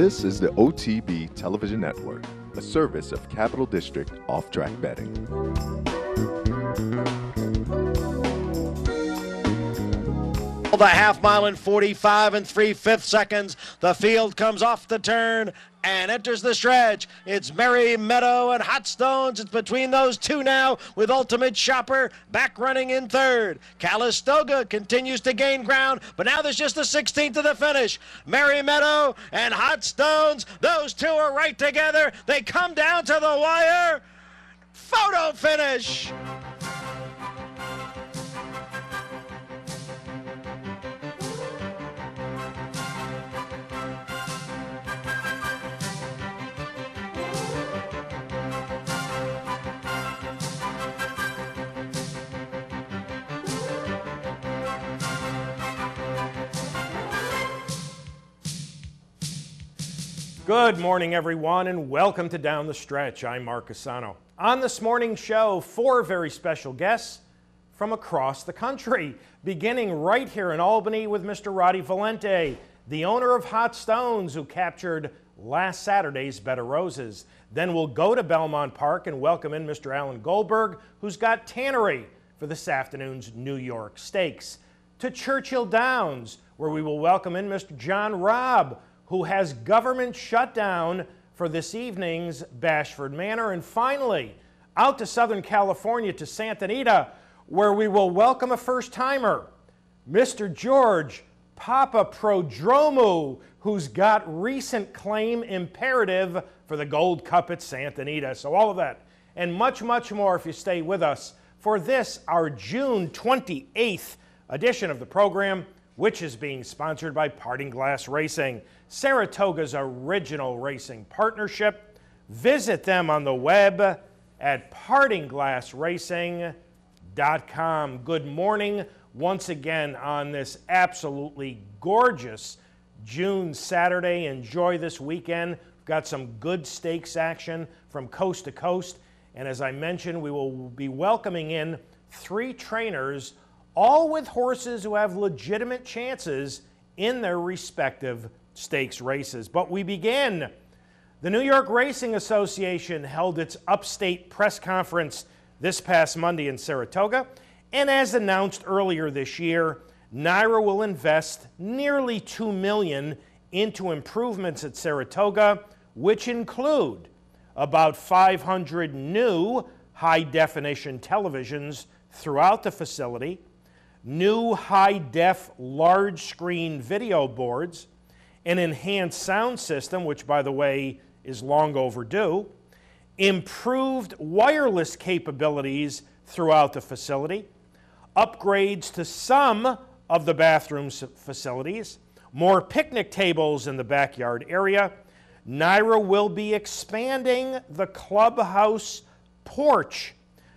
This is the OTB Television Network, a service of Capital District Off-Track Betting. The half mile in 45 3/5 seconds. The field comes off the turn and enters the stretch. It's Merry Meadow and Hot Stones. It's between those two now, with Ultimate Shopper back running in third. Calistoga continues to gain ground, but now there's just a 16th to the finish. Merry Meadow and Hot Stones, those two are right together. They come down to the wire. Photo finish. Good morning, everyone, and welcome to Down the Stretch. I'm Mark Cassano. On this morning's show, 4 very special guests from across the country, beginning right here in Albany with Mr. Roddy Valente, the owner of Hot Stones, who captured last Saturday's Bed of Roses. Then we'll go to Belmont Park and welcome in Mr. Alan Goldberg, who's got Tannery for this afternoon's New York Stakes. To Churchill Downs, where we will welcome in Mr. Jerry Robb, who has Government Shutdown for this evening's Bashford Manor. And finally, out to Southern California to Santa Anita, where we will welcome a first-timer, Mr. George Papaprodromou, who's got recent claim imperative for the Gold Cup at Santa Anita. So all of that and much, much more if you stay with us for this, our June 28th edition of the program, which is being sponsored by Parting Glass Racing, Saratoga's original racing partnership. Visit them on the web at partingglassracing.com. Good morning once again on this absolutely gorgeous June Saturday. Enjoy this weekend. We've got some good stakes action from coast to coast. And as I mentioned, we will be welcoming in 3 trainers, all with horses who have legitimate chances in their respective stakes races. But we begin. The New York Racing Association held its upstate press conference this past Monday in Saratoga, and as announced earlier this year, NYRA will invest nearly $2 million into improvements at Saratoga, which include about 500 new high-definition televisions throughout the facility, new high-def large-screen video boards, an enhanced sound system, which, by the way, is long overdue, improved wireless capabilities throughout the facility, upgrades to some of the bathroom facilities, more picnic tables in the backyard area. NYRA will be expanding the clubhouse porch.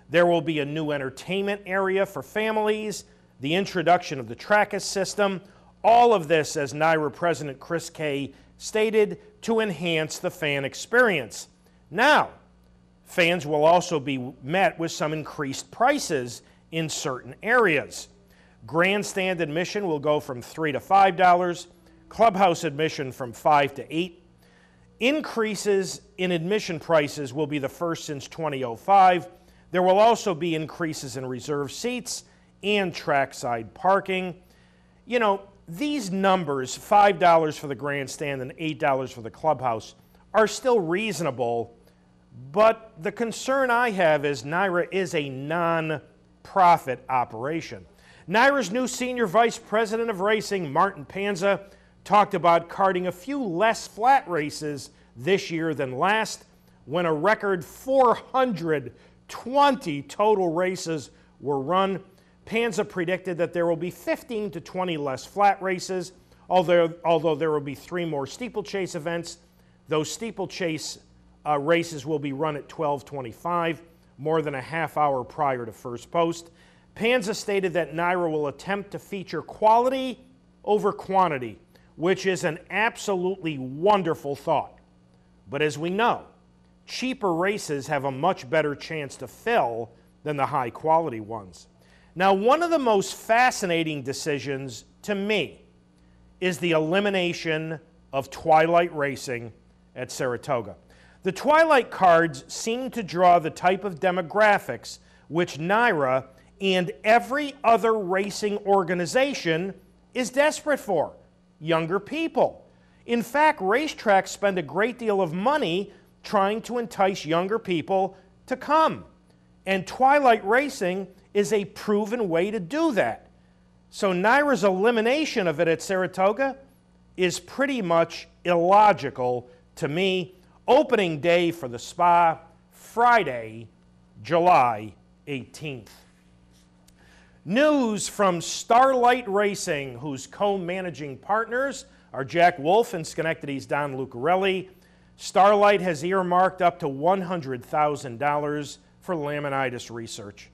There will be a new entertainment area for families, the introduction of the Trackus system, all of this, as NYRA President Chris Kay stated, to enhance the fan experience. Now, fans will also be met with some increased prices in certain areas. Grandstand admission will go from $3 to $5, clubhouse admission from $5 to $8. Increases in admission prices will be the first since 2005. There will also be increases in reserved seats and trackside parking. You know, these numbers, $5 for the grandstand and $8 for the clubhouse, are still reasonable, but the concern I have is NYRA is a non-profit operation. NYRA's new Senior Vice President of Racing, Martin Panza, talked about karting a few less flat races this year than last, when a record 420 total races were run. Panza predicted that there will be 15 to 20 less flat races, although there will be 3 more steeplechase events. Those steeplechase races will be run at 12:25, more than a half hour prior to first post. Panza stated that NYRA will attempt to feature quality over quantity, which is an absolutely wonderful thought. But as we know, cheaper races have a much better chance to fill than the high-quality ones. Now, one of the most fascinating decisions to me is the elimination of Twilight Racing at Saratoga. The Twilight cards seem to draw the type of demographics which NYRA and every other racing organization is desperate for: younger people. In fact, racetracks spend a great deal of money trying to entice younger people to come. And Twilight Racing is a proven way to do that. So NYRA's elimination of it at Saratoga is pretty much illogical to me. Opening day for the Spa, Friday, July 18th. News from Starlight Racing, whose co-managing partners are Jack Wolf and Schenectady's Don Lucarelli. Starlight has earmarked up to $100,000 for laminitis research.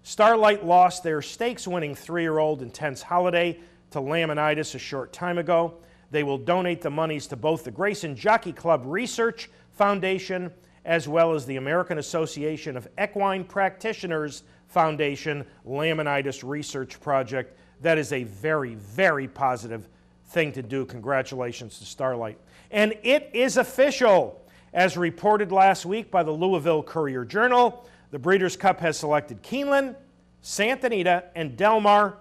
Starlight lost their stakes-winning 3-year-old Intense Holiday to laminitis a short time ago. They will donate the monies to both the Grayson Jockey Club Research Foundation as well as the American Association of Equine Practitioners Foundation Laminitis Research Project. That is a very, very positive thing to do. Congratulations to Starlight. And it is official. As reported last week by the Louisville Courier-Journal, the Breeders' Cup has selected Keeneland, Santa Anita, and Del Mar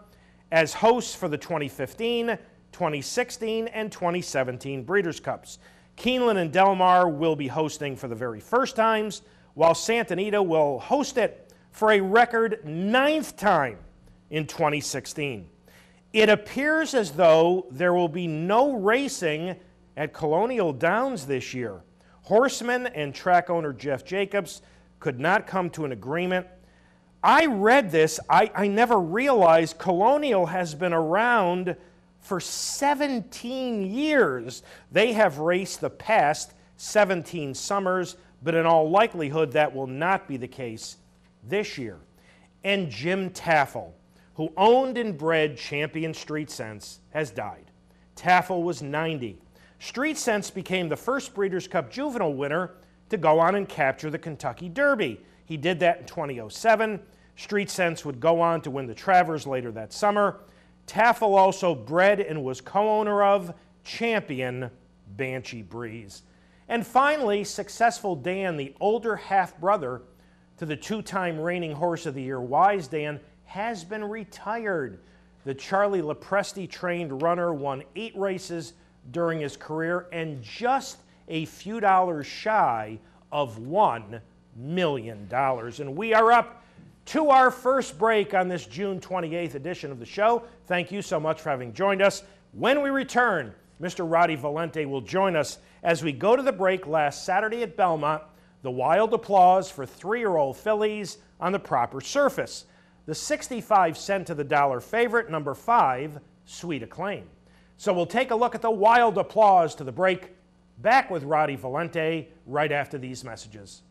as hosts for the 2015, 2016, and 2017 Breeders' Cups. Keeneland and Del Mar will be hosting for the very first times, while Santa Anita will host it for a record 9th time in 2016. It appears as though there will be no racing at Colonial Downs this year. Horseman and track owner Jeff Jacobs could not come to an agreement. I read this. I never realized Colonial has been around for 17 years. They have raced the past 17 summers, but in all likelihood that will not be the case this year. And Jim Taffel, who owned and bred Champion Street Sense, has died. Taffel was 90. Street Sense became the first Breeders' Cup Juvenile winner to go on and capture the Kentucky Derby. He did that in 2007. Street Sense would go on to win the Travers later that summer. Taffel also bred and was co-owner of Champion Banshee Breeze. And finally, Successful Dan, the older half-brother to the 2-time reigning Horse of the Year Wise Dan, has been retired. The Charlie Lepresti-trained runner won 8 races during his career and just a few dollars shy of $1 million. And we are up to our first break on this June 28th edition of the show. Thank you so much for having joined us. When we return, Mr. Roddy Valente will join us as we go to the break last Saturday at Belmont, the wild applause for 3-year-old fillies on the proper surface. The 65 cent to the dollar favorite, number 5, Sweet Acclaim. So we'll take a look at the wild applause to the break. Back with Roddy Valente right after these messages.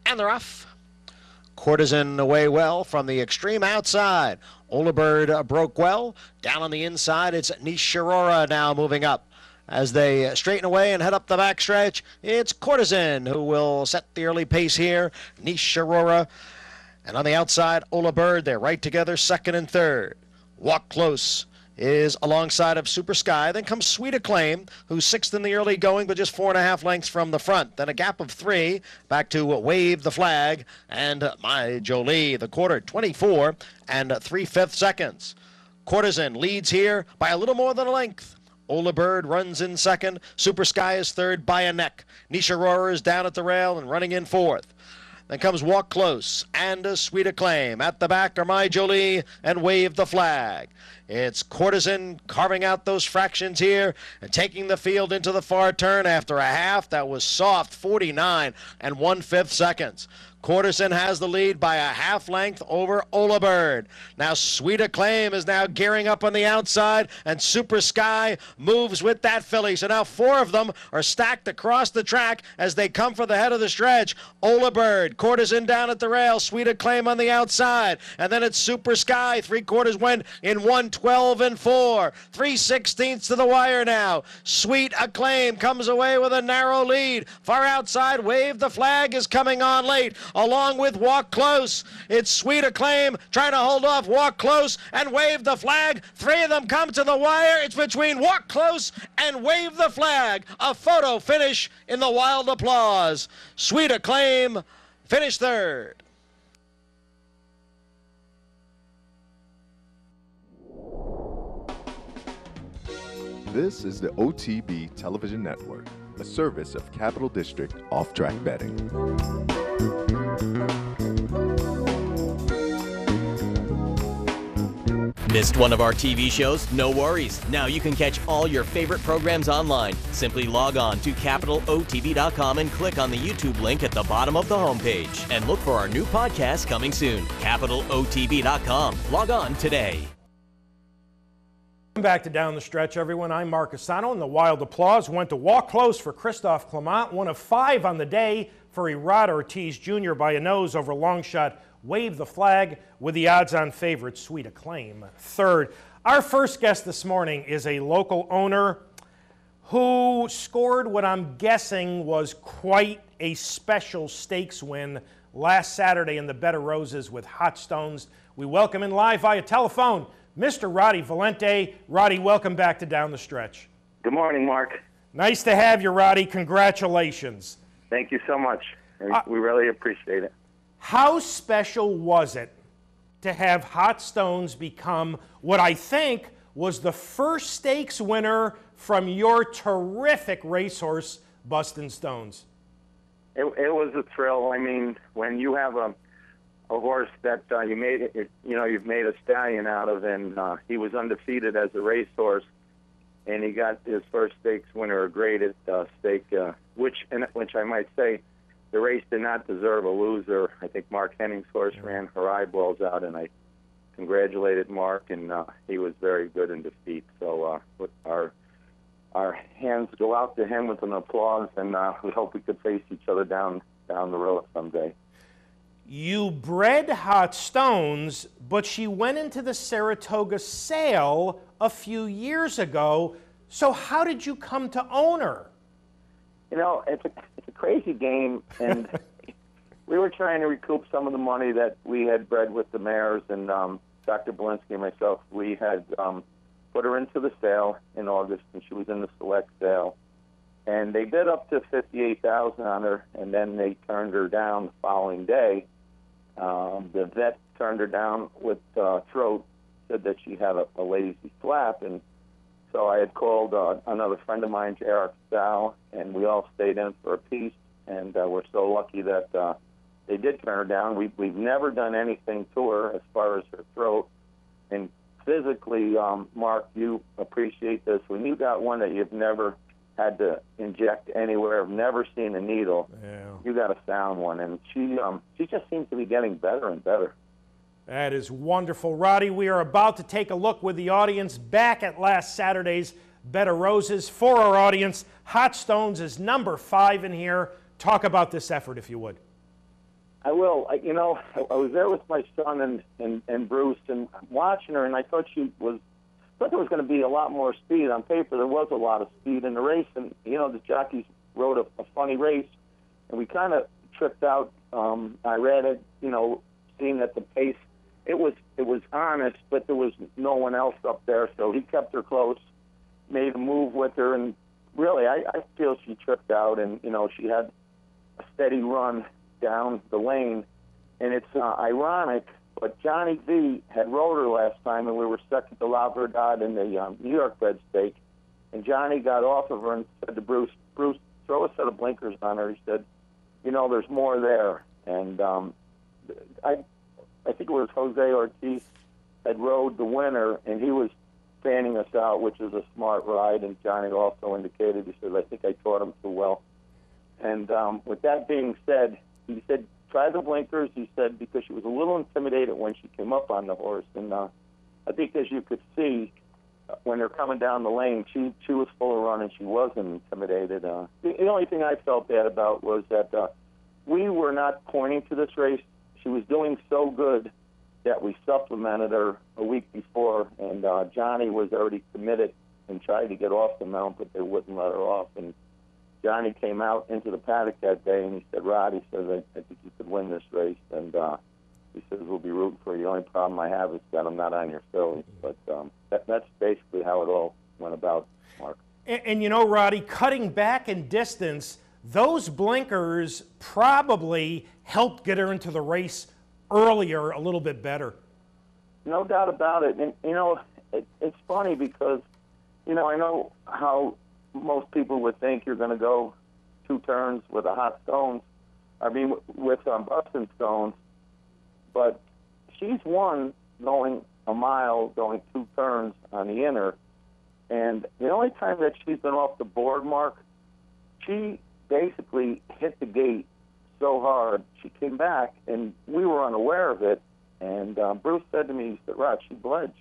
And they're off. Courtesan away well from the extreme outside. Olabird broke well. Down on the inside, it's Nishirora now moving up. As they straighten away and head up the backstretch, it's Courtesan who will set the early pace here. Nishirora. And on the outside, Olabird. They're right together, second and third. Walk Close is alongside of Super Sky. Then comes Sweet Acclaim, who's 6th in the early going, but just 4.5 lengths from the front. Then a gap of 3 back to Wave the Flag and My Jolie. The quarter, 24 and 3/5 seconds. Courtesan leads here by a little more than a length. Olabird runs in second. Super Sky is third by a neck. Nishirora is down at the rail and running in 4th. Then comes Walk Close and a Sweet Acclaim. At the back are My Jolie and Wave the Flag. It's Courtesan carving out those fractions here and taking the field into the far turn after a half that was soft, 49 and 1/5 seconds. Courtesan has the lead by a half length over Olabird. Now Sweet Acclaim is now gearing up on the outside, and Super Sky moves with that filly. So now 4 of them are stacked across the track as they come for the head of the stretch. Olabird, Courtesan down at the rail, Sweet Acclaim on the outside, and then it's Super Sky. 3/4 went in 1:12 and 4. 3/16 to the wire now. Sweet Acclaim comes away with a narrow lead. Far outside, Wave the Flag is coming on late. along with Walk Close. It's Sweet Acclaim trying to hold off Walk Close and Wave the Flag. Three of them come to the wire. It's between Walk Close and Wave the Flag. A photo finish in the Wild Applause. Sweet Acclaim finished third. This is the OTB Television Network, a service of Capital District Off-Track Betting. Missed one of our TV shows? No worries. Now you can catch all your favorite programs online. Simply log on to CapitalOTB.com and click on the YouTube link at the bottom of the homepage. And look for our new podcast coming soon. CapitalOTB.com. Log on today. Welcome back to Down the Stretch, everyone. I'm Mark Asano, and the Wild Applause went to Walk Close for Christophe Clement, one of 5 on the day for Erod Ortiz Jr. by a nose over long shot Wave the Flag with the odds-on favorite Sweet Acclaim third. Our first guest this morning is a local owner who scored what I'm guessing was quite a special stakes win last Saturday in the Bed of Roses with Hot Stones. We welcome in live via telephone Mr. Roddy Valente. Roddy, welcome back to Down the Stretch. Good morning, Mark. Nice to have you, Roddy. Congratulations. Thank you so much. We really appreciate it. How special was it to have Hot Stones become what I think was the first stakes winner from your terrific racehorse, Bustin' Stones? It was a thrill. I mean, when you have a horse that you've made a stallion out of, and he was undefeated as a racehorse, and he got his first stakes winner, a graded stake, which I might say, the race did not deserve a loser. I think Mark Henning's horse ran her eyeballs out, and I congratulated Mark, and he was very good in defeat. So our hands go out to him with an applause, and we hope we could face each other down the road someday. You bred Hot Stones, but she went into the Saratoga sale a few years ago. So how did you come to own her? You know, it's a crazy game, and we were trying to recoup some of the money that we had bred with the mares, and Dr. Belinsky and myself, we had put her into the sale in August, and she was in the select sale. And they bid up to $58,000 on her, and then they turned her down the following day. The vet turned her down with throat, said that she had a lazy flap, and so I had called another friend of mine, Eric Sal, and we all stayed in for a piece, and we're so lucky that they did turn her down. We've never done anything to her as far as her throat, and physically, Mark, you appreciate this. When you got one that you've never had to inject anywhere, have never seen a needle, you got a sound one, and she just seems to be getting better and better. That is wonderful. Roddy, we are about to take a look with the audience back at last Saturday's Bed of Roses. For our audience, Hot Stones is number 5 in here. Talk about this effort, if you would. I will. I was there with my son and Bruce, and watching her, and I thought there was going to be a lot more speed. On paper, there was a lot of speed in the race, and, the jockeys rode a funny race, and we kind of tripped out. I read it, seeing that the pace, it was honest, but there was no one else up there, so he kept her close, made a move with her, and really, I feel she tripped out, and, she had a steady run down the lane, and it's ironic, but Johnny V had rode her last time, and we were second to La Verdad in the New York bred stake, and Johnny got off of her and said to Bruce, throw a set of blinkers on her. He said, there's more there, and I think it was Jose Ortiz had rode the winner, and he was fanning us out, which is a smart ride, and Johnny also indicated, he said, I think I taught him too well. And with that being said, he said, try the blinkers, he said, because she was a little intimidated when she came up on the horse. And I think, as you could see, when they're coming down the lane, she was full of run, and she wasn't intimidated. The only thing I felt bad about was that we were not pointing to this race. She was doing so good that we supplemented her a week before, and Johnny was already committed and tried to get off the mount, but they wouldn't let her off. And Johnny came out into the paddock that day, and he said, Roddy says, I think you could win this race. And he says, we'll be rooting for you. The only problem I have is that I'm not on your filly. But that's basically how it all went about, Mark. And you know, Roddy, cutting back in distance, those blinkers probably helped get her into the race earlier a little bit better. No doubt about it. And, you know, it's funny because, you know, I know how most people would think you're going to go 2 turns with a hot stones, with busting stones, but she's won going a mile, going 2 turns on the inner, and the only time that she's been off the board, Mark, she basically hit the gate so hard, she came back, and we were unaware of it, and Bruce said to me, he said, Rod, she bled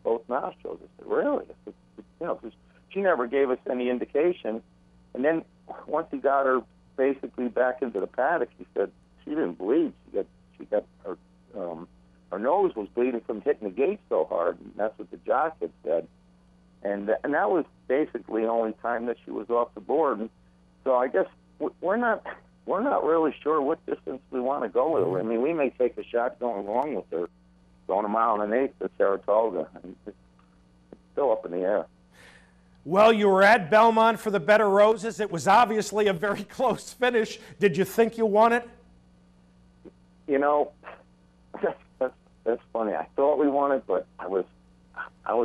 both nostrils. I said, really? I said, you know, 'cause she never gave us any indication, and then once he got her basically back into the paddock, he said she didn't bleed. She got her nose was bleeding from hitting the gate so hard, and that's what the jock had said. And that was basically the only time that she was off the board. And so I guess we're not really sure what distance we want to go with her. I mean, we may take a shot going long with her, going a mile and 1/8 to Saratoga. And it's still up in the air. Well, you were at Belmont for the Better Roses. It was obviously a very close finish. Did you think you won it? You know, that's funny. I thought we won it, but I was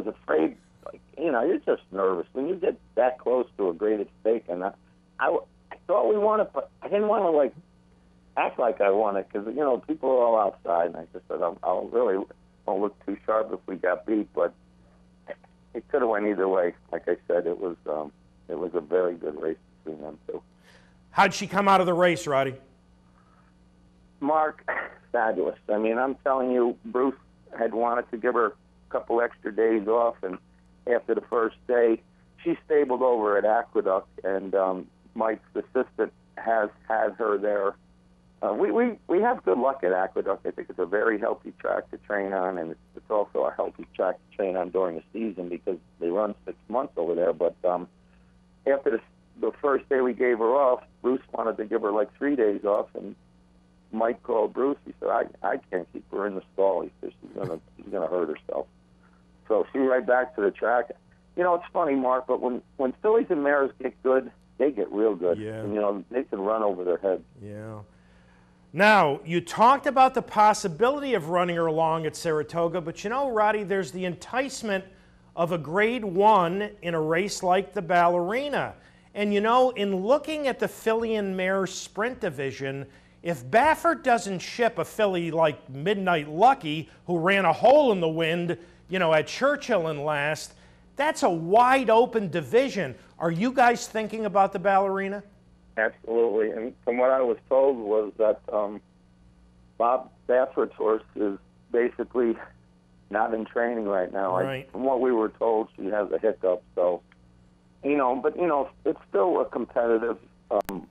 afraid. Like, you know, you're just nervous when you get that close to a graded stake, and I thought we won it, but I didn't want to like act like I won it because you know people are all outside, and I just said I'll really won't look too sharp if we got beat, but it could have went either way. Like I said, it was a very good race between them two. How'd she come out of the race, Roddy? Mark, fabulous. I mean, I'm telling you, Bruce had wanted to give her a couple extra days off, and after the first day, she stabled over at Aqueduct, and Mike's assistant has had her there. We have good luck at Aqueduct. I think it's a very healthy track to train on, and it's also a healthy track to train on during the season because they run 6 months over there. But after the first day we gave her off, Bruce wanted to give her like 3 days off, and Mike called Bruce. He said, I can't keep her in the stall. He said, she's gonna hurt herself. So she went right back to the track. You know, it's funny, Mark, but when fillies and mares get good, they get real good. Yeah. And, you know, they can run over their heads. Yeah. Now, you talked about the possibility of running her along at Saratoga, but you know, Roddy, there's the enticement of a Grade 1 in a race like the Ballerina. And you know, in looking at the filly and mare sprint division, if Baffert doesn't ship a filly like Midnight Lucky, who ran a hole in the wind, you know, at Churchill in last, that's a wide open division. Are you guys thinking about the Ballerina? Absolutely. And from what I was told was that Bob Baffert's horse is basically not in training right now. Right. From what we were told, she has a hiccup. So, you know, but, you know, it's still a competitive, you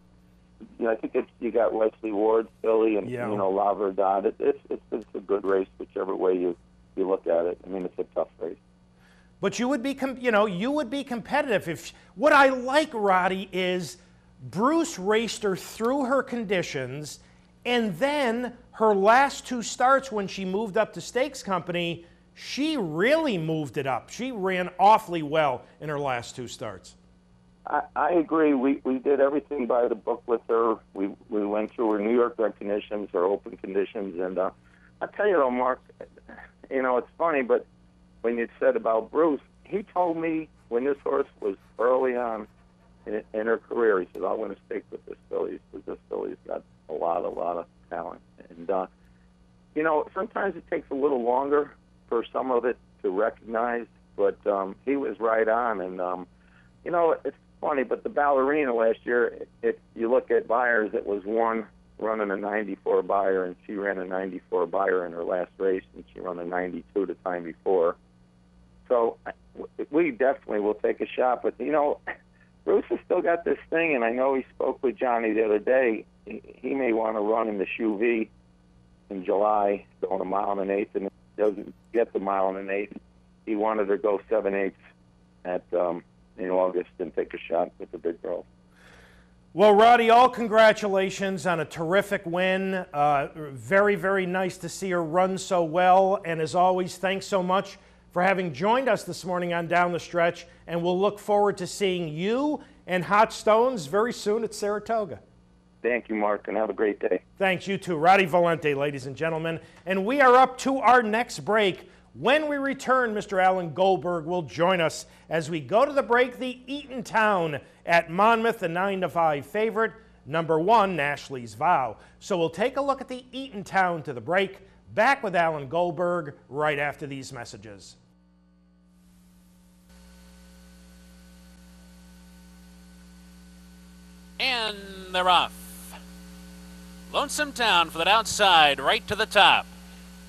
know, I think you got Wesley Ward's filly and, yeah, you know, La Verdad. It's a good race, whichever way you look at it. I mean, it's a tough race. But you would be, you would be competitive. If what I like, Roddy, is Bruce raced her through her conditions, and then her last 2 starts when she moved up to Stakes Company, she really moved it up. She ran awfully well in her last 2 starts. I agree. We did everything by the book with her. We went through her New York run conditions, her open conditions, and I tell you though, Mark, you know, it's funny, but when you said about Bruce, he told me when this horse was early on in her career, he said, I want to stick with this filly because this filly's got a lot of talent. And, you know, sometimes it takes a little longer for some of it to recognize, but he was right on. And, you know, it's funny, but the Ballerina last year, if you look at Byers, it was one running a 94 Beyer, and she ran a 94 Beyer in her last race, and she ran a 92 the time before. So we definitely will take a shot. But, you know, Bruce has still got this thing, and I know he spoke with Johnny the other day. He may want to run in the Shoe V in July, going a mile and 1/8, and if he doesn't get the mile and 1/8, he wanted to go 7/8 in August and take a shot with the big girl. Well, Roddy, all congratulations on a terrific win. Very, very nice to see her run so well. And as always, thanks so much for having joined us this morning on Down the Stretch. And we'll look forward to seeing you and Hot Stones very soon at Saratoga. Thank you, Mark, and have a great day. Thanks, you too. Roddy Valente, ladies and gentlemen. And we are up to our next break. When we return, Mr. Alan Goldberg will join us as we go to the break. The Eatontown at Monmouth, the 9-5 favorite, number 1, Nashley's Vow. So we'll take a look at the Eatontown to the break. Back with Alan Goldberg right after these messages. And they're off. Lonesome Town for that outside, right to the top.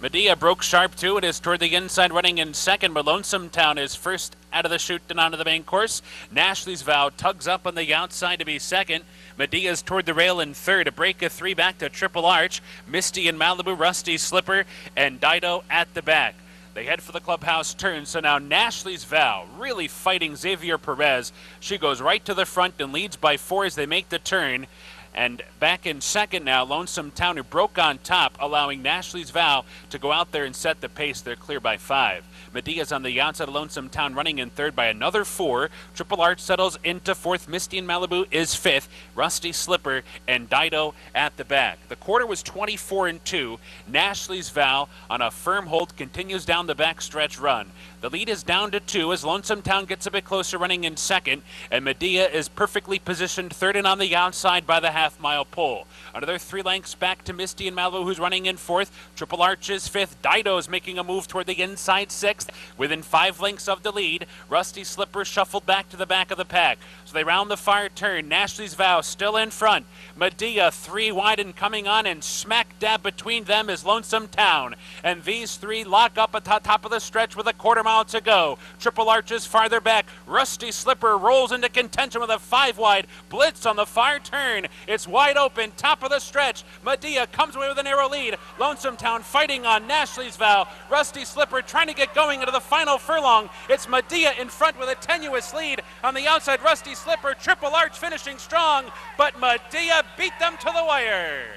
Medea broke sharp too. It is toward the inside, running in second, but Lonesome Town is first out of the chute and onto the main course. Nashley's Vow tugs up on the outside to be second. Medea's toward the rail in third. A break of 3 back to Triple Arch. Misty and Malibu, Rusty Slipper, and Dido at the back. They head for the clubhouse turn, so now Nashley's Vow really fighting Xavier Perez. She goes right to the front and leads by 4 as they make the turn. And back in second now, Lonesome Town, who broke on top, allowing Nashley's Vow to go out there and set the pace. They're clear by 5. Medea's on the outside of Lonesome Town, running in third by another 4. Triple Arch settles into 4th. Misty and Malibu is 5th. Rusty Slipper and Dido at the back. The quarter was 24-2. Nashley's Vow on a firm hold continues down the backstretch run. The lead is down to 2 as Lonesome Town gets a bit closer, running in second, and Medea is perfectly positioned third and on the outside by the half-mile pole. Another 3 lengths back to Misty and Malibu, who's running in 4th. Triple Arch is 5th. Dido is making a move toward the inside 6th, within 5 lengths of the lead. Rusty Slipper shuffled back to the back of the pack. So they round the far turn. Nashley's Vow still in front. Medea 3 wide and coming on, and smack dab between them is Lonesome Town. And these 3 lock up at the top of the stretch with a quarter mile to go. Triple Arch is farther back. Rusty Slipper rolls into contention with a 5 wide blitz on the far turn. It's wide open, top of the stretch. Medea comes away with a narrow lead. Lonesome Town fighting on Nashley's Vow. Rusty Slipper trying to get going into the final furlong. It's Medea in front with a tenuous lead. On the outside, Rusty Slipper. Triple Arch finishing strong, but Medea beat them to the wire.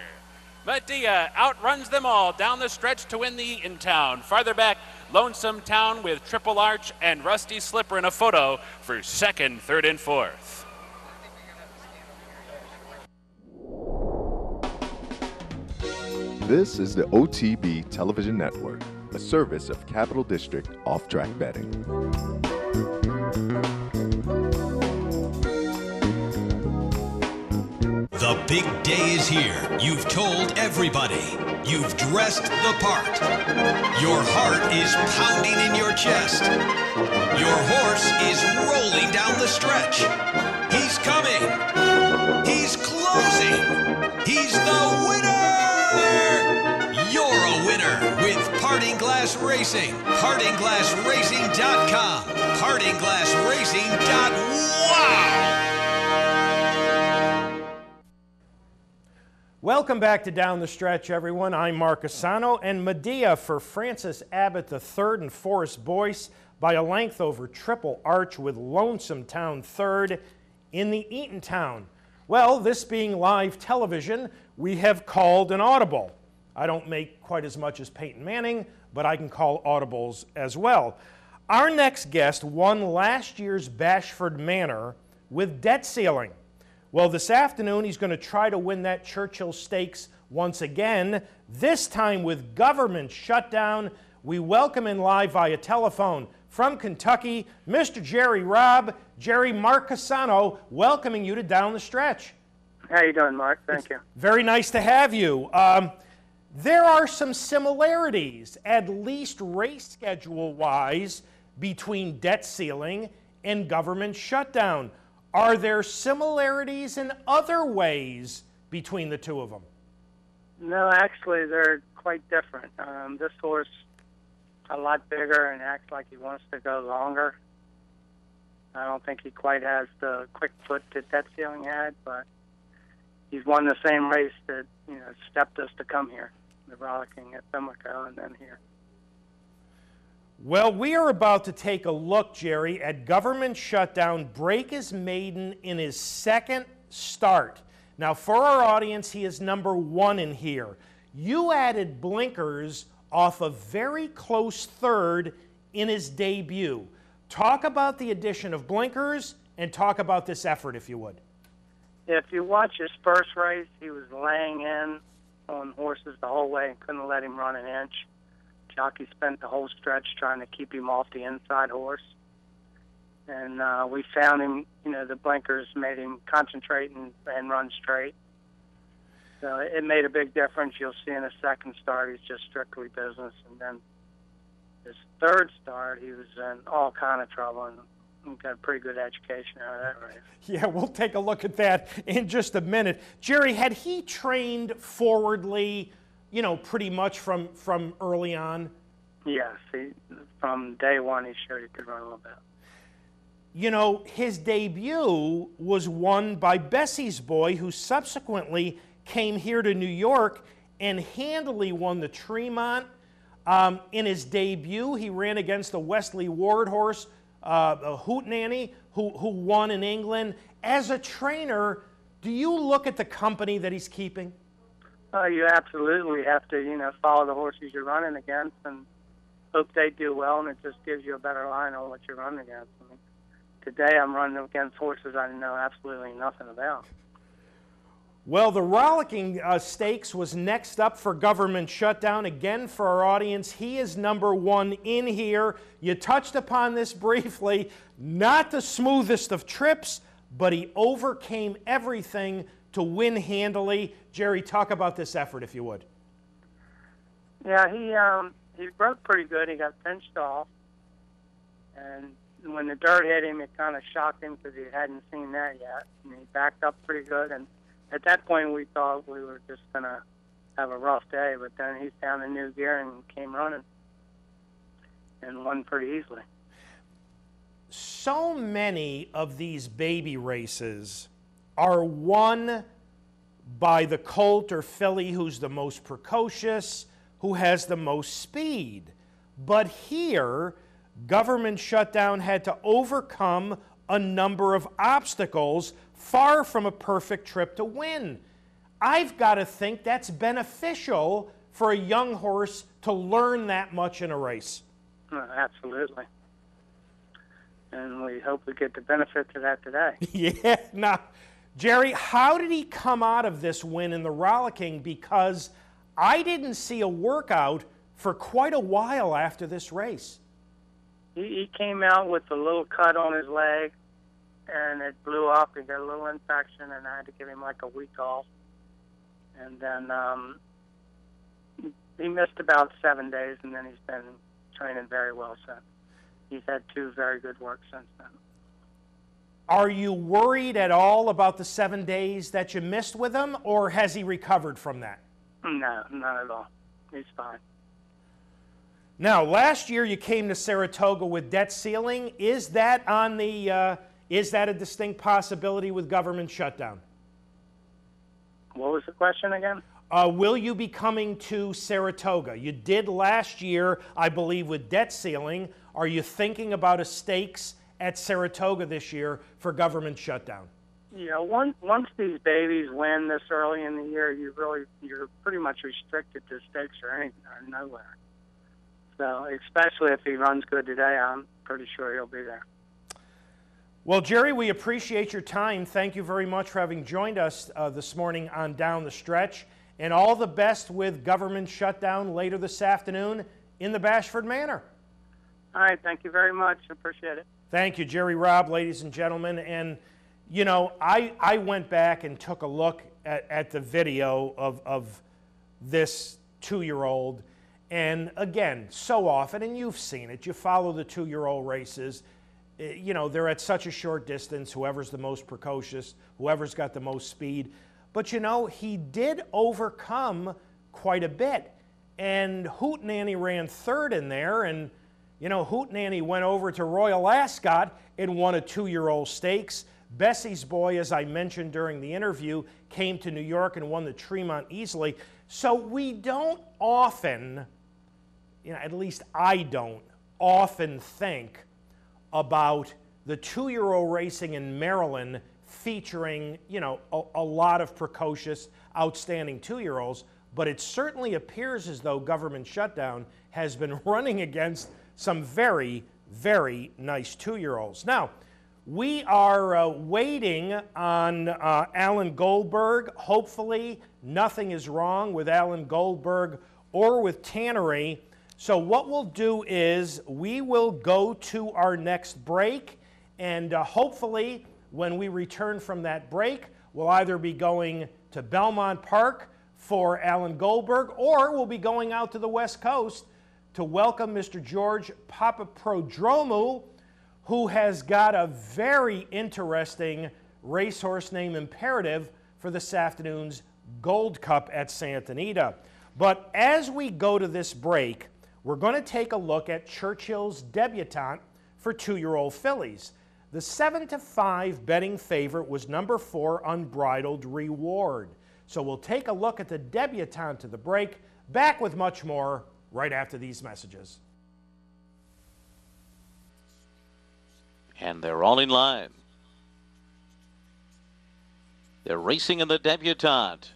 Medea outruns them all down the stretch to win the Eatontown. Farther back, Lonesome Town with Triple Arch and Rusty Slipper in a photo for second, third, and fourth. This is the OTB Television Network, a service of Capital District Off-Track Betting. The big day is here. You've told everybody. You've dressed the part. Your heart is pounding in your chest. Your horse is rolling down the stretch. He's coming. He's closing. He's the winner! You're a winner with Parting Glass Racing. PartingGlassRacing.com. PartingGlassRacing.wow! Welcome back to Down the Stretch, everyone. I'm Mark Asano, and Medea for Francis Abbott III and Forrest Boyce by a length over Triple Arch with Lonesome Town third in the Eatontown. Well, this being live television, we have called an audible. I don't make quite as much as Peyton Manning, but I can call audibles as well. Our next guest won last year's Bashford Manor with debt ceiling. Well, this afternoon, he's going to try to win that Churchill Stakes once again, this time with Governmentshutdown. We welcome in live via telephone from Kentucky, Mr. Jerry Robb. Jerry, Mark Casano, welcoming you to Down the Stretch. How you doing, Mark? Thank you. Very nice to have you. There are some similarities, at least race schedule-wise, between debt ceiling and Governmentshutdown. Are there similarities in other ways between the two of them? No, actually, they're quite different. This horse a lot bigger and acts like he wants to go longer. I don't think he quite has the quick foot that Debt Ceiling had, but he's won the same race that stepped us to come here, the Rollicking at Pimlico and then here. Well, we are about to take a look, Jerry, at Governmentshutdown break his maiden in his second start. Now, for our audience, he is number 1 in here. You added blinkers off a very close third in his debut. Talk about the addition of blinkers and talk about this effort, if you would. If you watch his first race, he was laying in on horses the whole way and couldn't let him run an inch. Jockey spent the whole stretch trying to keep him off the inside horse. And we found him, the blinkers made him concentrate and run straight. So it made a big difference. You'll see in his second start, he's just strictly business. And then his third start, he was in all kind of trouble and got a pretty good education out of that race. Yeah, we'll take a look at that in just a minute. Jerry, had he trained forwardly, pretty much from early on? Yes, from day one, he showed he could run a little bit. His debut was won by Bessie's Boy, who subsequently came here to New York and handily won the Tremont. In his debut, he ran against the Wesley Ward horse, Hootenanny, who won in England. As a trainer, do you look at the company that he's keeping? You absolutely have to, follow the horses you're running against and hope they do well, and it just gives you a better line on what you're running against. Today I'm running against horses I know absolutely nothing about. Well, the Rollicking Stakes was next up for Government Shutdown. Again, for our audience, he is number 1 in here. You touched upon this briefly. Not the smoothest of trips, but he overcame everything to win handily. Jerry, talk about this effort, if you would. Yeah, he broke pretty good. He got pinched off. And when the dirt hit him, it kind of shocked him because he hadn't seen that yet. And he backed up pretty good. And at that point, we thought we were just going to have a rough day, but then he found a new gear and came running and won pretty easily. So many of these baby races are won by the colt or filly who's the most precocious, who has the most speed. But here, Government Shutdown had to overcome a number of obstacles, far from a perfect trip to win. I've got to think that's beneficial for a young horse to learn that much in a race. Absolutely. And we hope we get the benefit to that today. Yeah. Now, Jerry, how did he come out of this win in the Rollicking? Because I didn't see a workout for quite a while after this race. He came out with a little cut on his leg, and it blew up. He got a little infection, and I had to give him like a week off. And then he missed about 7 days, and then he's been training very well since. He's had 2 very good works since then. Are you worried at all about the 7 days that you missed with him, or has he recovered from that? No, not at all. He's fine. Now, last year you came to Saratoga with debt ceiling. Is that on the? Is that a distinct possibility with Government Shutdown? What was the question again? Will you be coming to Saratoga? You did last year, I believe, with debt ceiling. Are you thinking about a stakes at Saratoga this year for Government Shutdown? Yeah, once these babies win this early in the year, you're pretty much restricted to stakes or nowhere. So, especially if he runs good today, I'm pretty sure he'll be there. Well, Jerry, we appreciate your time. Thank you very much for having joined us this morning on Down the Stretch. And all the best with Government Shutdown later this afternoon in the Bashford Manor. All right, thank you very much. Appreciate it. Thank you, Jerry Robb, ladies and gentlemen. And, you know, I went back and took a look at the video of this 2-year-old. And, again, so often, and you've seen it, you follow the 2-year-old races, you know, they're at such a short distance, whoever's the most precocious, whoever's got the most speed. But, you know, he did overcome quite a bit. And Hootenanny ran 3rd in there, and, you know, Hootenanny went over to Royal Ascot and won a 2-year-old stakes. Bessie's Boy, as I mentioned during the interview, came to New York and won the Tremont easily. So we don't often, you know, at least I don't often think about the 2-year-old racing in Maryland featuring, you know, a lot of precocious, outstanding 2-year-olds, but it certainly appears as though Government Shutdown has been running against some very, very nice 2-year-olds. Now, we are waiting on Alan Goldberg. Hopefully, nothing is wrong with Alan Goldberg or with Tannery. So what we'll do is we will go to our next break, and hopefully when we return from that break, we'll either be going to Belmont Park for Alan Goldberg, or we'll be going out to the West Coast to welcome Mr. George Papaprodromou, who has got a very interesting racehorse named Imperative for this afternoon's Gold Cup at Santa Anita. But as we go to this break, we're going to take a look at Churchill's debutante for 2-year-old fillies. The 7-5 betting favorite was number 4, Unbridled Reward. So we'll take a look at the debutante to the break. Back with much more right after these messages. And they're all in line. They're racing in the debutante.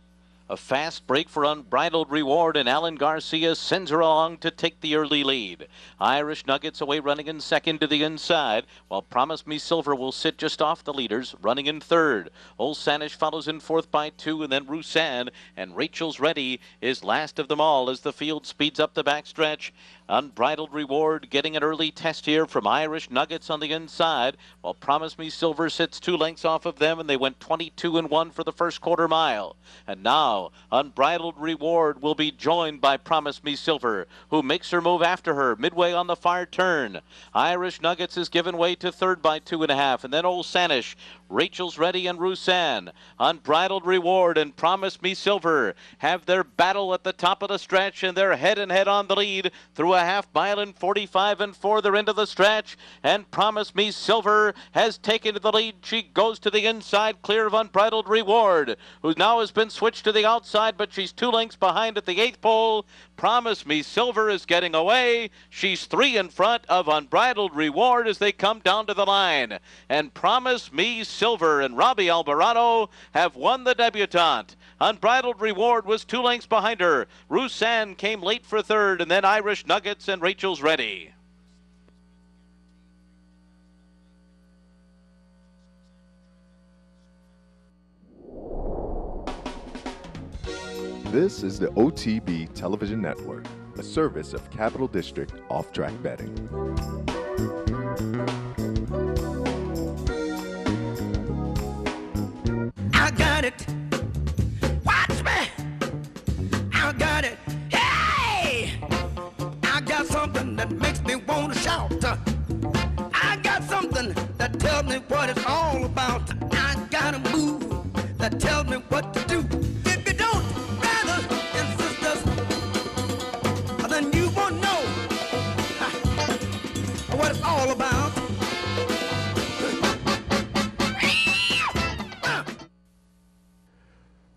A fast break for Unbridled Reward, and Alan Garcia sends her along to take the early lead. Irish Nuggets away running in second to the inside, while Promise Me Silver will sit just off the leaders, running in third. Old Sanish follows in fourth by 2, and then Roussan, and Rachel's Ready is last of them all as the field speeds up the backstretch. Unbridled Reward getting an early test here from Irish Nuggets on the inside, while Promise Me Silver sits 2 lengths off of them, and they went 22-1 for the first quarter mile. And now Unbridled Reward will be joined by Promise Me Silver, who makes her move after her midway on the far turn. Irish Nuggets is given way to third by 2.5, and then Old Sanish, Rachel's Ready, and Roussan. Unbridled Reward and Promise Me Silver have their battle at the top of the stretch, and they're head and head on the lead through a half mile in 45-4. They're into the stretch, and Promise Me Silver has taken to the lead. She goes to the inside, clear of Unbridled Reward, who now has been switched to the outside, but she's 2 lengths behind at the 8th pole. Promise Me Silver is getting away. She's 3 in front of Unbridled Reward as they come down to the line. And Promise Me Silver and Robbie Alvarado have won the debutante. Unbridled Reward was 2 lengths behind her. Roussan came late for third, and then Irish Nuggets and Rachel's Ready. This is the OTB Television Network, a service of Capital District Off-Track Betting. I got it. Watch me. I got it. Hey! I got something that makes me want to shout. I got something that tells me what it's all about. I got a move that tells me what to do. If you don't, brothers and sisters, then you won't know what it's all about.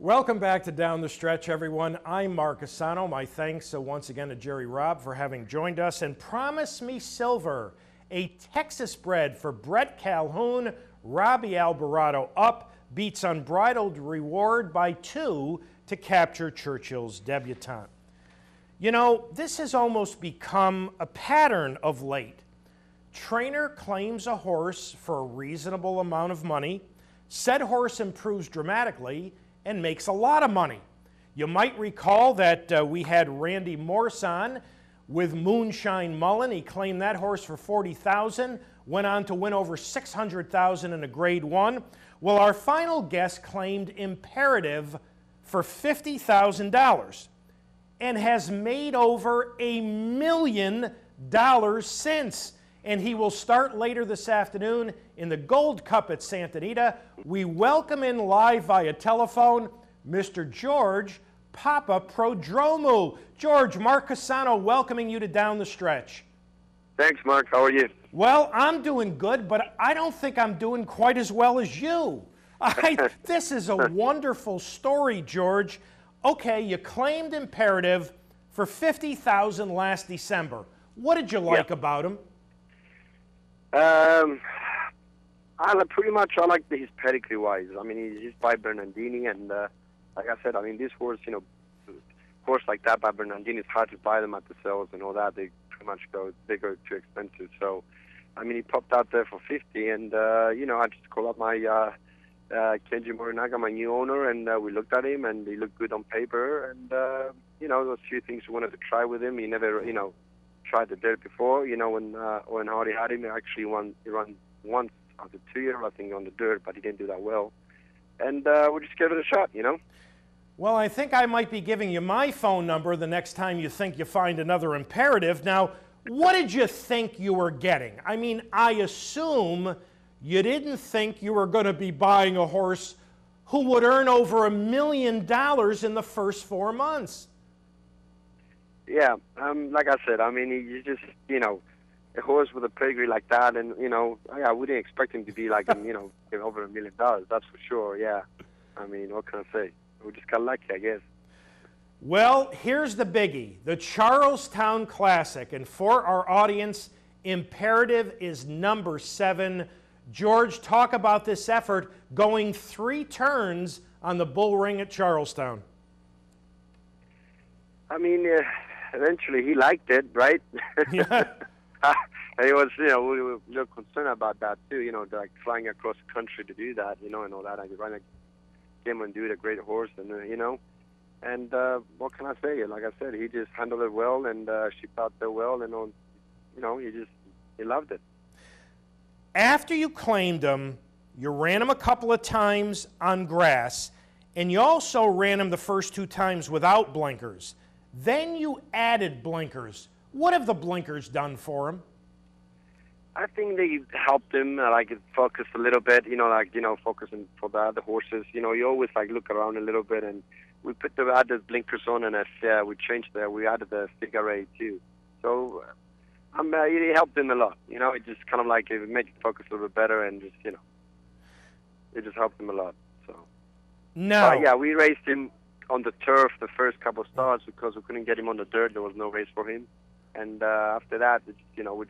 Welcome back to Down the Stretch, everyone. I'm Mark Asano. My thanks once again to Jerry Robb for having joined us. And Promise Me Silver, a Texas bred for Brett Calhoun. Robbie Alvarado up, beats Unbridled Reward by 2 to capture Churchill's debutante. You know, this has almost become a pattern of late. Trainer claims a horse for a reasonable amount of money. Said horse improves dramatically and makes a lot of money. You might recall that we had Randy Morse on with Moonshine Mullen. He claimed that horse for $40,000, went on to win over $600,000 in a Grade 1. Well, our final guest claimed Imperative for $50,000 and has made over $1 million since. And he will start later this afternoon in the Gold Cup at Santa Anita. We welcome in live via telephone Mr. George Papaprodromou. George, Mark Casano welcoming you to Down the Stretch. Thanks, Mark. How are you? Well, I'm doing good, but I don't think I'm doing quite as well as you. This is a wonderful story, George. Okay, you claimed Imperative for $50,000 last December. What did you like about him? Pretty much I like his pedigree-wise. I mean, he's by Bernardini, and like I said, I mean, this horse, you know, horse like that by Bernardini, it's hard to buy them at the sales and all that. They pretty much go too expensive. So, I mean, he popped out there for 50, and you know, I just called up my Kenji Morinaga, my new owner, and we looked at him, and he looked good on paper, and you know, there was a few things we wanted to try with him. He never, you know, tried the dirt before. You know, when Hardy had him, he actually he ran once after 2 years, I think, on the dirt, but he didn't do that well. And we just gave it a shot, you know. Well, I think I might be giving you my phone number the next time you think you find another Imperative. Now, what did you think you were getting? I mean, I assume you didn't think you were going to be buying a horse who would earn over $1 million in the first 4 months. Yeah, like I said, I mean, he just, you know, a horse with a pedigree like that, and, you know, I wouldn't expect him to be like, you know, over $1 million, that's for sure, yeah. I mean, what can I say? We just got lucky, I guess. Well, here's the biggie, the Charlestown Classic, and for our audience, Imperative is number 7. George, talk about this effort going 3 turns on the bull ring at Charlestown. I mean, eventually he liked it, right? Yeah. He was, you know, we were a little concerned about that too, you know, like flying across the country to do that, you know, and all that. I came and do it, a great horse, and, you know, and what can I say? Like I said, he just handled it well, and shipped out there well, and, you know, he loved it. After you claimed him, you ran him a couple of times on grass, and you also ran him the first 2 times without blinkers. Then you added blinkers. What have the blinkers done for him? I think they helped him, like, focus a little bit, you know, like, you know, focusing for the other horses. You know, you always, like, look around a little bit, and we put the added blinkers on, and we changed we added the figure 8 too. So, it helped him a lot, you know, it just kind of like, it made him focus a little bit better, and just, you know, it just helped him a lot, so. No. Yeah, we raced him on the turf the first couple of starts because we couldn't get him on the dirt. There was no race for him. And after that, you know,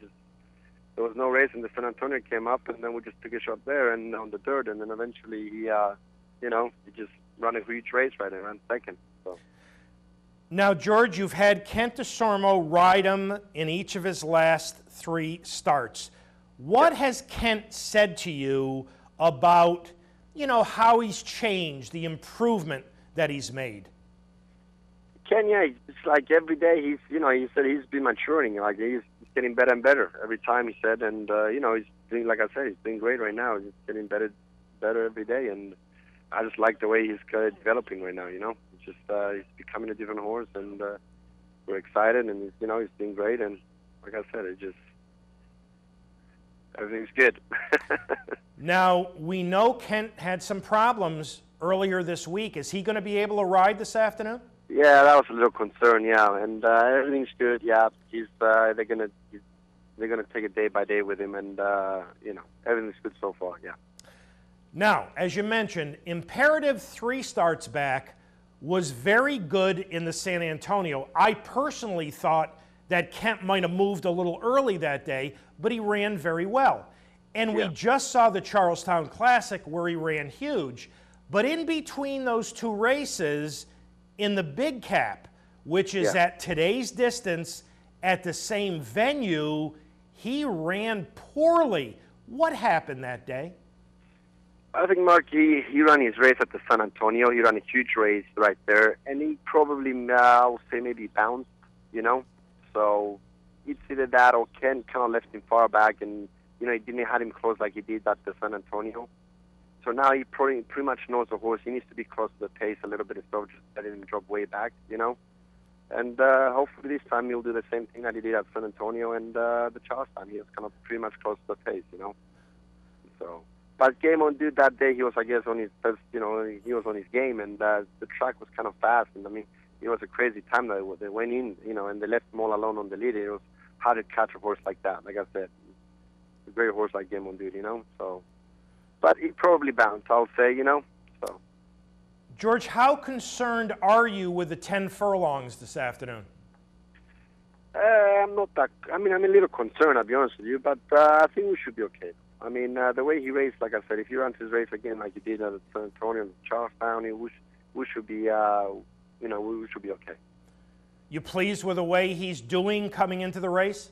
there was no race, and the San Antonio came up, and then we just took a shot there and on the dirt, and then eventually he, you know, he just ran a huge race right there, ran second. So. Now, George, you've had Kent DeSormo ride him in each of his last 3 starts. What has Kent said to you about, you know, how he's changed, the improvement that he's made? Kenya, it's like every day he's, you know, he said he's been maturing, like he's getting better and better every time, he said, and you know, he's doing, like I said, he's doing great right now. He's getting better every day, and I just like the way he's developing right now. You know, it's just he's becoming a different horse, and we're excited, and he's, you know, he's doing great, and like I said, it just everything's good. Now we know Kent had some problems earlier this week. Is he going to be able to ride this afternoon? Yeah, that was a little concern. Yeah, and everything's good. Yeah, they're gonna take it day by day with him, and you know, everything's good so far. Yeah. Now, as you mentioned, Imperative 3 starts back was very good in the San Antonio. I personally thought that Kent might have moved a little early that day, but he ran very well. And we just saw the Charlestown Classic where he ran huge. But in between those 2 races, in the Big Cap, which is at today's distance at the same venue, he ran poorly. What happened that day? I think, Mark, he ran his race at the San Antonio. He ran a huge race right there, and he probably, I'll say, maybe bounced, you know. So it's either that or Ken kind of left him far back, and, you know, he didn't have him close like he did at the San Antonio. So now he pretty much knows the horse. He needs to be close to the pace a little bit instead of just letting him drop way back, you know. And hopefully this time he'll do the same thing that he did at San Antonio and the Charlestown. He was kind of pretty much close to the pace, you know. So, but Game On Dude that day, he was, I guess, on his best, you know, he was on his game, and the track was kind of fast. And I mean, it was a crazy time that they went in, you know, and they left him all alone on the lead. It was hard to catch a horse like that. Like I said, a great horse like Game On Dude, you know. So. But he probably bounced, I'll say, you know. So, George, how concerned are you with the 10 furlongs this afternoon? I'm not that. I mean, I'm a little concerned, I'll be honest with you, but I think we should be okay. I mean, the way he raced, like I said, if he runs his race again like he did at San Antonio and Charlestown, we should be, we should be okay. You pleased with the way he's doing coming into the race?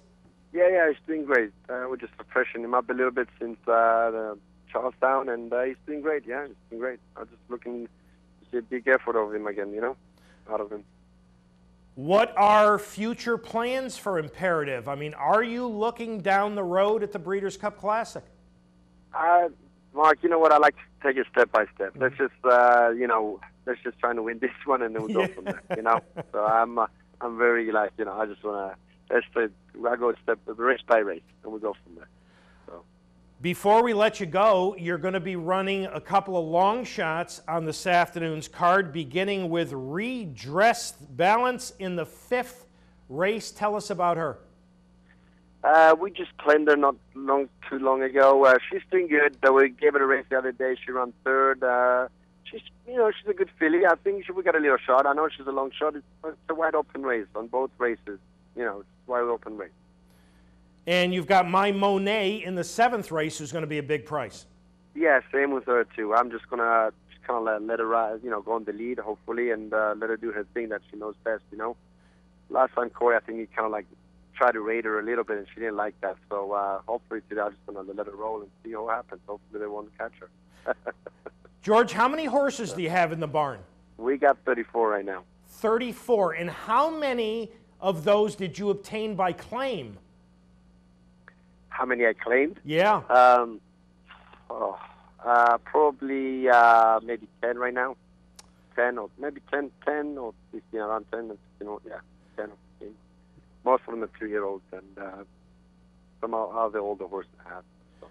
Yeah, he's doing great. We're just freshening him up a little bit since the Charlestown, and he's doing great. Yeah, he's doing great. I'm just looking to see a big effort of him again, out of him. What are future plans for Imperative? I mean, are you looking down the road at the Breeders' Cup Classic? Mark, you know what? I like to take it step by step. Let's just, let's just try to win this one, and then we'll go from there. So I'm very I just want to. I go race by race, and we'll go from there. So. Before we let you go, you're going to be running a couple of long shots on this afternoon's card, beginning with Redressed Balance in the 5th race. Tell us about her. We just claimed her not too long ago. She's doing good. We gave her a race the other day. She ran 3rd. She's a good filly. I think we got a little shot. I know she's a long shot. It's a wide open race on both races. It's a wide open race. And you've got My Monet in the 7th race, who's going to be a big price. Yeah, same with her too. I'm just gonna kind of let her, go on the lead, hopefully, and let her do her thing that she knows best. Last time, Corey, I think he kind of tried to rate her a little bit, and she didn't like that. So hopefully today, I'm just gonna let her roll and see what happens. Hopefully they won't catch her. George, how many horses do you have in the barn? We got 34 right now. 34, and how many of those did you obtain by claim? How many I claimed? Yeah. Probably maybe 10 right now. 10 or maybe 10 or 15, around 10. 10 or 15. Most of them are 2-year-olds, and some are the older horses I have. So.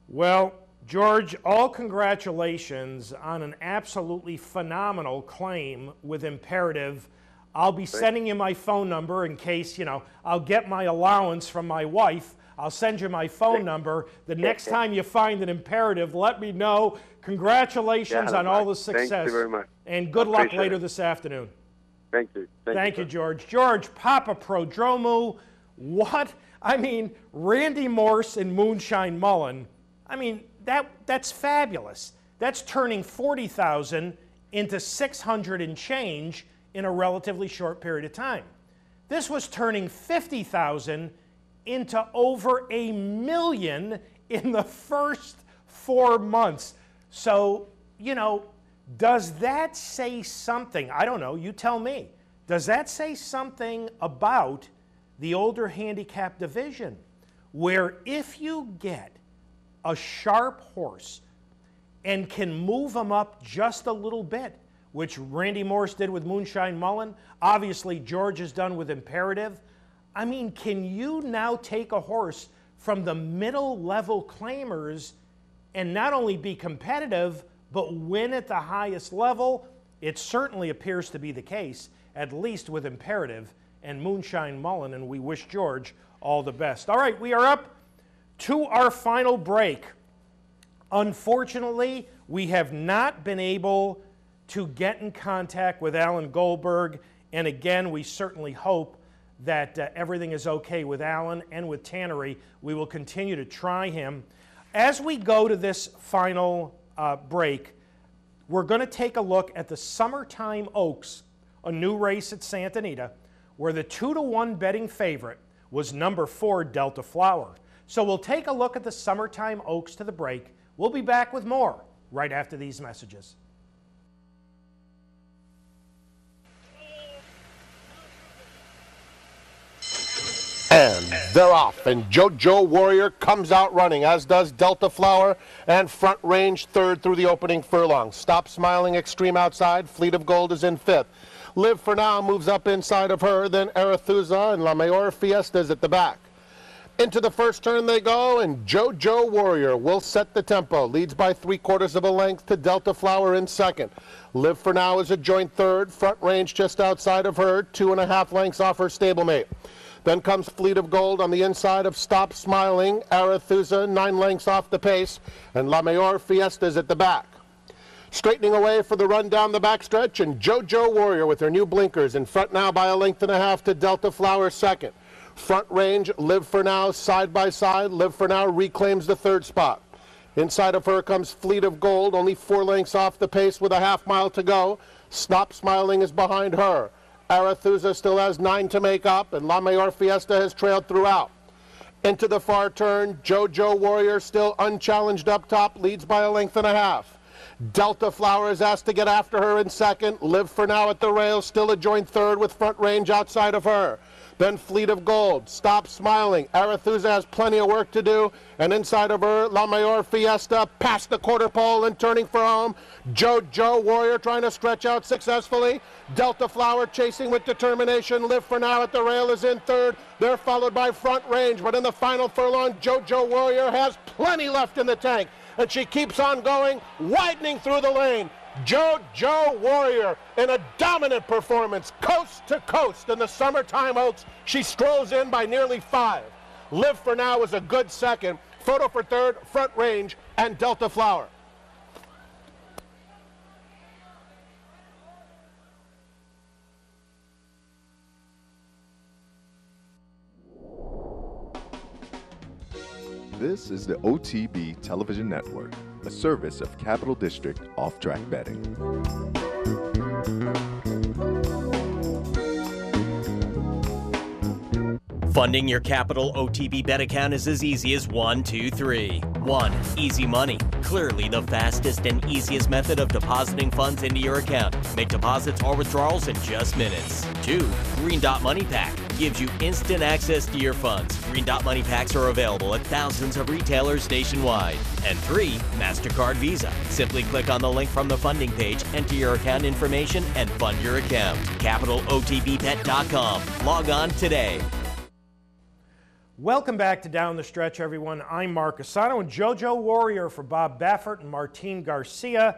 Well, George, all congratulations on an absolutely phenomenal claim with Imperative. I'll be sending you my phone number in case, I'll get my allowance from my wife. I'll send you my phone number. The next time you find an Imperative, let me know. Congratulations on all the success. Thank you very much. And good luck later this afternoon. Thank you. Thank you, George. George Papaprodromou. What? I mean, Randy Morse and Moonshine Mullen. I mean, that's fabulous. That's turning 40,000 into 600 and change in a relatively short period of time. This was turning 50,000 into over $1 million in the first 4 months. So, does that say something? I don't know, you tell me. Does that say something about the older handicap division, where if you get a sharp horse and can move them up just a little bit, which Randy Morse did with Moonshine Mullen, obviously George has done with Imperative, I mean, can you now take a horse from the middle-level claimers and not only be competitive, but win at the highest level? It certainly appears to be the case, at least with Imperative and Moonshine Mullen, and we wish George all the best. All right, we are up to our final break. Unfortunately, we have not been able to get in contact with Alan Goldberg, and again, we certainly hope that everything is okay with Alan and with Tannery. We will continue to try him. As we go to this final break, we're going to take a look at the Summertime Oaks, a new race at Santa Anita, where the 2-to-1 betting favorite was number 4, Delta Flower. So we'll take a look at the Summertime Oaks to the break. We'll be back with more right after these messages. And they're off, and JoJo Warrior comes out running, as does Delta Flower, and Front Range 3rd through the opening furlong. Stop Smiling Extreme outside, Fleet of Gold is in 5th. Live for Now moves up inside of her, then Arethusa and La Mayor Fiesta is at the back. Into the first turn they go, and JoJo Warrior will set the tempo. Leads by 3/4 of a length to Delta Flower in 2nd. Live for Now is a joint 3rd. Front Range just outside of her, 2.5 lengths off her stablemate. Then comes Fleet of Gold on the inside of Stop Smiling. Arethusa 9 lengths off the pace, and La Mayor Fiesta is at the back. Straightening away for the run down the backstretch, and JoJo Warrior with her new blinkers in front now by 1.5 lengths to Delta Flower 2nd. Front Range, Live for Now, side by side. Live for Now reclaims the 3rd spot. Inside of her comes Fleet of Gold, only 4 lengths off the pace with a half-mile to go. Stop Smiling is behind her. Arethusa still has 9 to make up, and La Mayor Fiesta has trailed throughout. Into the far turn, JoJo Warrior still unchallenged up top, leads by 1.5 lengths. Delta Flower is asked to get after her in 2nd. Live for Now at the rails, still a joint 3rd with Front Range outside of her. Then Fleet of Gold, Stop Smiling. Arethusa has plenty of work to do, and inside of her, La Mayor Fiesta past the quarter pole and turning for home. JoJo Warrior trying to stretch out successfully. Delta Flower chasing with determination. Live for Now at the rail is in 3rd. They're followed by Front Range, but in the final furlong, JoJo Warrior has plenty left in the tank, and she keeps on going, widening through the lane. JoJo Warrior in a dominant performance, coast to coast in the Summertime Oaks. She strolls in by nearly 5. Live for Now is a good 2nd. Photo for 3rd, Front Range, and Delta Flower. This is the OTB Television Network, a service of Capital District Off-Track Betting. Funding your Capital OTB bet account is as easy as 1, 2, 3. 1. Easy Money. Clearly the fastest and easiest method of depositing funds into your account. Make deposits or withdrawals in just minutes. 2. Green Dot Money Pack. Gives you instant access to your funds. Green Dot Money Packs are available at thousands of retailers nationwide. And 3. MasterCard Visa. Simply click on the link from the funding page, enter your account information, and fund your account. CapitalOTBBet.com. Log on today. Welcome back to Down the Stretch, everyone. I'm Mark Asano, and JoJo Warrior for Bob Baffert and Martine Garcia.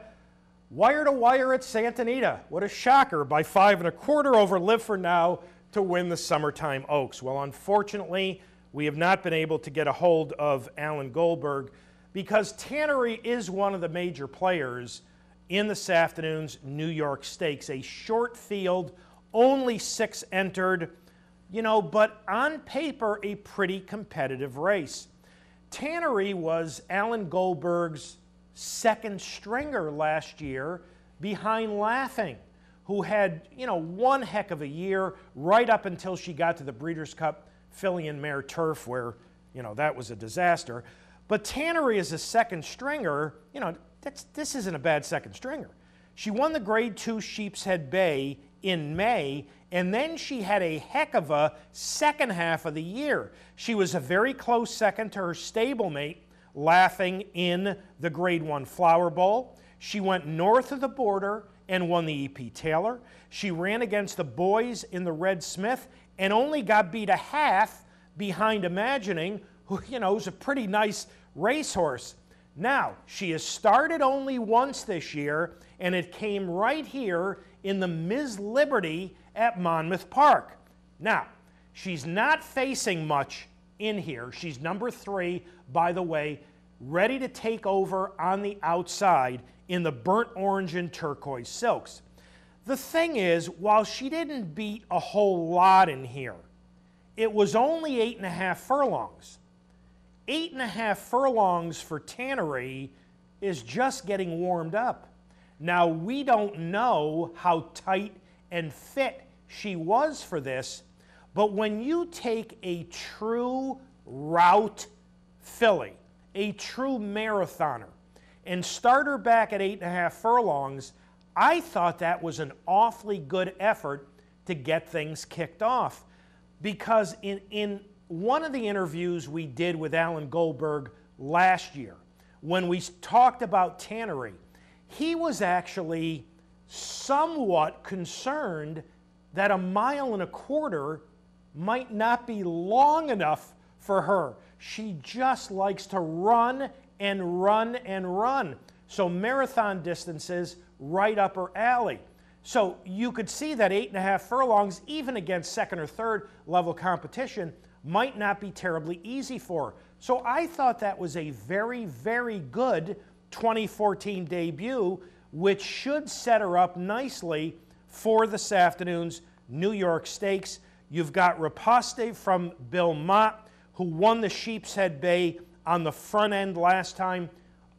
Wire to wire at Santa Anita. What a shocker, by 5 1/4 over Live for Now to win the Summertime Oaks. Well, unfortunately, we have not been able to get a hold of Alan Goldberg because Tannery is one of the major players in this afternoon's New York Stakes. A short field, only 6 entered, but on paper, a pretty competitive race. Tannery was Alan Goldberg's 2nd stringer last year behind Laughing, who had, one heck of a year right up until she got to the Breeders' Cup filly and mare turf where, that was a disaster. But Tannery is a 2nd stringer, this isn't a bad 2nd stringer. She won the Grade 2 Sheepshead Bay in May, and then she had a heck of a second half of the year. She was a very close 2nd to her stablemate, Laughing, in the Grade 1 Flower Bowl. She went north of the border and won the E.P. Taylor. She ran against the boys in the Red Smith and only got beat a half behind Imagining, who, is a pretty nice racehorse. Now, she has started only once this year, and it came right here in the Ms. Liberty at Monmouth Park. Now, she's not facing much in here. She's number 3, by the way, ready to take over on the outside in the burnt orange and turquoise silks. The thing is, while she didn't beat a whole lot in here, it was only 8.5 furlongs. 8.5 furlongs for Tannery is just getting warmed up. Now, we don't know how tight and fit she was for this, but when you take a true route filly, a true marathoner, and start her back at 8.5 furlongs, I thought that was an awfully good effort to get things kicked off. Because in one of the interviews we did with Alan Goldberg last year, when we talked about Tannery, he was actually somewhat concerned that 1.25 miles might not be long enough for her. She just likes to run and run and run. So marathon distances right up her alley. So you could see that 8.5 furlongs, even against 2nd or 3rd level competition, might not be terribly easy for her. So I thought that was a very, very good 2014 debut, which should set her up nicely for this afternoon's New York Stakes. You've got Rapace from Belmont, who won the Sheep's Head Bay on the front end last time.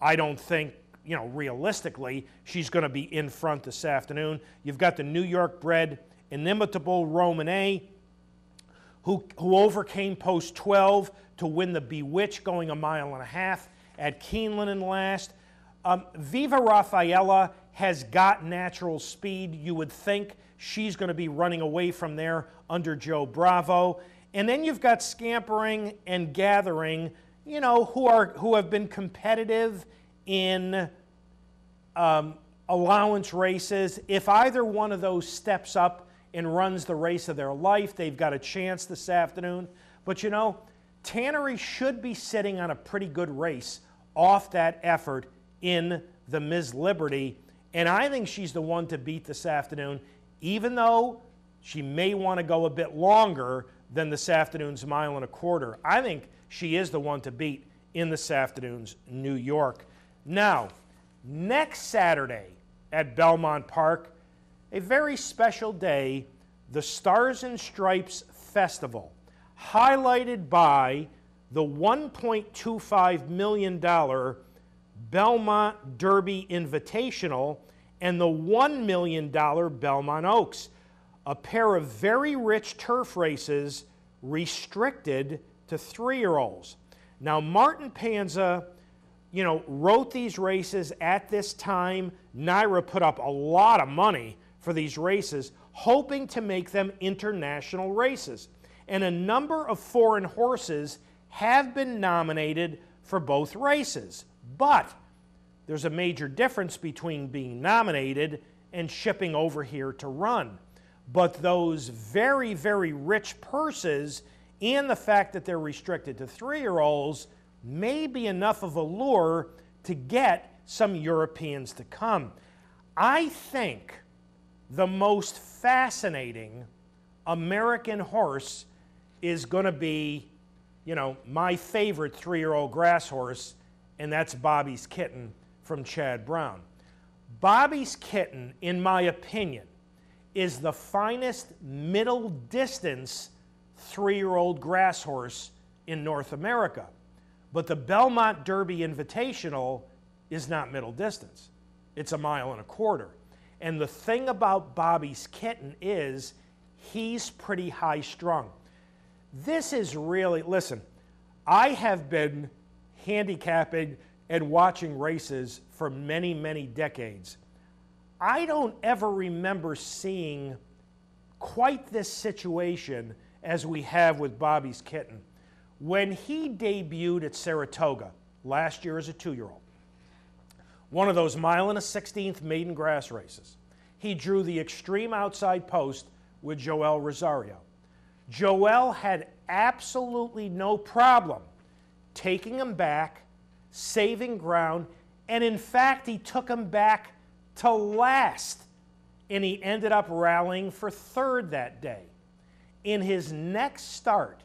I don't think, realistically, she's going to be in front this afternoon. You've got the New York bred Inimitable Romane, who overcame post 12 to win the Bewitch, going 1.5 miles at Keeneland in last. Viva Rafaela has got natural speed. You would think she's going to be running away from there under Joe Bravo. And then you've got Scampering and Gathering, who have been competitive in allowance races. If either one of those steps up and runs the race of their life, they've got a chance this afternoon. But Tannery should be sitting on a pretty good race off that effort in the Ms. Liberty, and I think she's the one to beat this afternoon, even though she may want to go a bit longer than this afternoon's 1.25 miles. I think she is the one to beat in this afternoon's New York. Now, next Saturday at Belmont Park, a very special day, the Stars and Stripes Festival, highlighted by the $1.25 million Belmont Derby Invitational and the $1 million Belmont Oaks, a pair of very rich turf races restricted to 3-year-olds. Now, Martin Panza, wrote these races at this time. NYRA put up a lot of money for these races, hoping to make them international races. And a number of foreign horses have been nominated for both races. But there's a major difference between being nominated and shipping over here to run. But those very, very rich purses and the fact that they're restricted to 3-year-olds may be enough of a lure to get some Europeans to come. I think the most fascinating American horse is going to be, my favorite 3-year-old grass horse, and that's Bobby's Kitten from Chad Brown. Bobby's Kitten, in my opinion, is the finest middle distance 3-year-old grass horse in North America. But the Belmont Derby Invitational is not middle distance. It's 1.25 miles. And the thing about Bobby's Kitten is he's pretty high strung. This is really, listen, I have been handicapping and watching races for many, many decades. I don't ever remember seeing quite this situation as we have with Bobby's Kitten. When he debuted at Saratoga last year as a 2-year-old, one of those 1.16 mile maiden grass races, he drew the extreme outside post with Joel Rosario. Joel had absolutely no problem taking him back, saving ground, and in fact, he took him back to last, and he ended up rallying for 3rd that day. In his next start,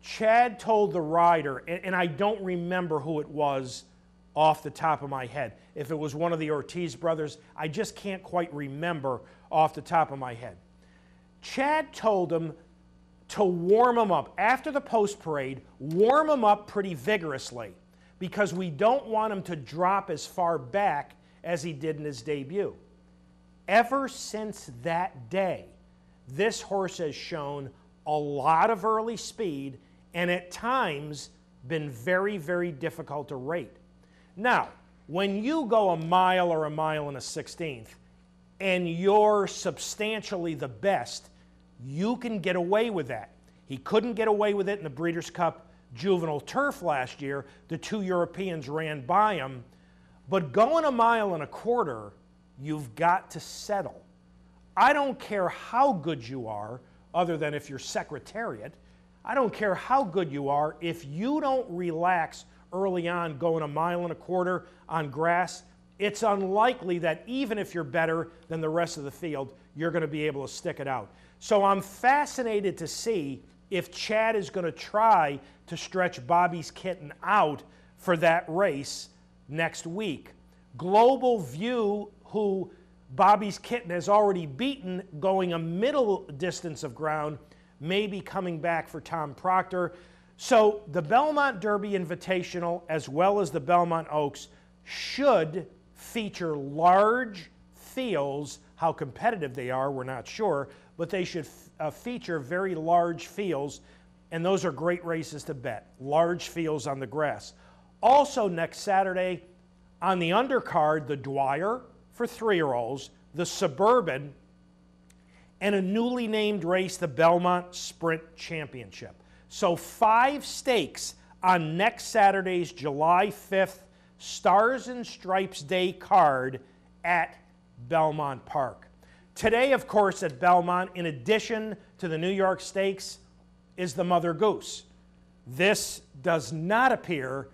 Chad told the rider, and I don't remember who it was off the top of my head. If it was one of the Ortiz brothers, I just can't quite remember off the top of my head. Chad told him to warm him up. After the post parade, warm him up pretty vigorously because we don't want him to drop as far back as he did in his debut. Ever since that day, this horse has shown a lot of early speed and at times been very, very difficult to rate. Now, when you go 1 mile or 1.16 miles and you're substantially the best, you can get away with that. He couldn't get away with it in the Breeders' Cup Juvenile Turf last year. The 2 Europeans ran by him. But going 1.25 miles, you've got to settle. I don't care how good you are, other than if you're Secretariat. I don't care how good you are. If you don't relax early on going 1.25 miles on grass, it's unlikely that even if you're better than the rest of the field, you're going to be able to stick it out. So I'm fascinated to see if Chad is going to try to stretch Bobby's Kitten out for that race next week. Global View, who Bobby's Kitten has already beaten going a middle distance of ground, maybe coming back for Tom Proctor. So the Belmont Derby Invitational, as well as the Belmont Oaks, should feature large fields. How competitive they are, we're not sure, but they should feature very large fields, and those are great races to bet. Large fields on the grass. Also next Saturday, on the undercard, the Dwyer for 3-year-olds, the Suburban, and a newly named race, the Belmont Sprint Championship. So 5 stakes on next Saturday's July 5th Stars and Stripes Day card at Belmont Park. Today, of course, at Belmont, in addition to the New York Stakes, is the Mother Goose. This does not appear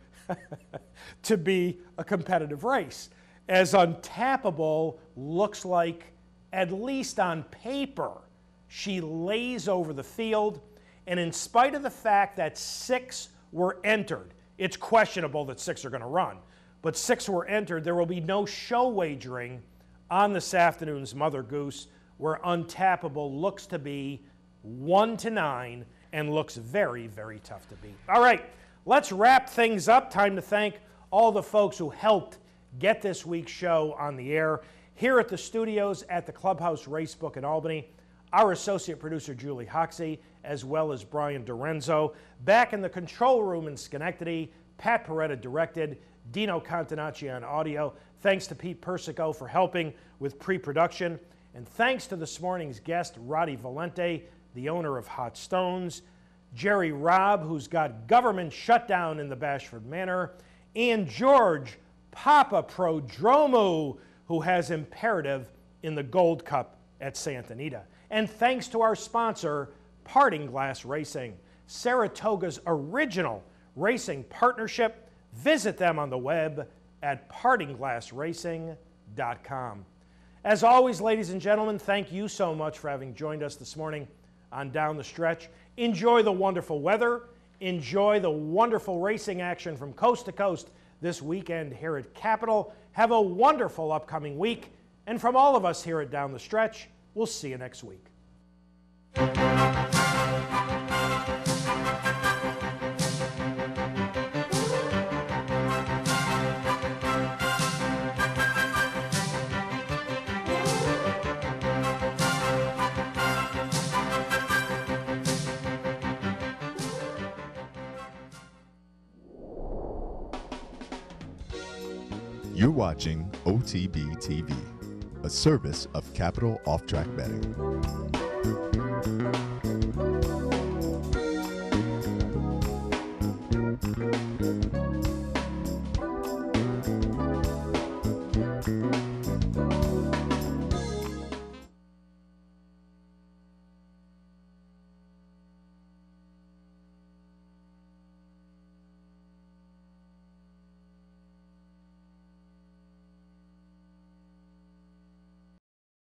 to be a competitive race, as Untappable looks like, at least on paper, she lays over the field, and in spite of the fact that 6 were entered, it's questionable that 6 are going to run, but 6 were entered, there will be no show wagering on this afternoon's Mother Goose, where Untappable looks to be 1-9 and looks very, very tough to beat. All right, let's wrap things up. Time to thank all the folks who helped get this week's show on the air. Here at the studios at the Clubhouse Racebook in Albany, our associate producer Julie Hoxie, as well as Brian Dorenzo. Back in the control room in Schenectady, Pat Peretta directed, Dino Contonacci on audio. Thanks to Pete Persico for helping with pre-production. And thanks to this morning's guest, Roddy Valente, the owner of Hot Stones, Jerry Robb, who's got Government Shutdown in the Bashford Manor, and George Papaprodromou, who has Imperative in the Gold Cup at Santa Anita. And thanks to our sponsor, Parting Glass Racing, Saratoga's original racing partnership. Visit them on the web at partingglassracing.com. As always, ladies and gentlemen, thank you so much for having joined us this morning on Down the Stretch. Enjoy the wonderful weather. Enjoy the wonderful racing action from coast to coast this weekend here at Capitol. Have a wonderful upcoming week. And from all of us here at Down the Stretch, we'll see you next week. You're watching OTB TV, a service of Capital Off Track Betting.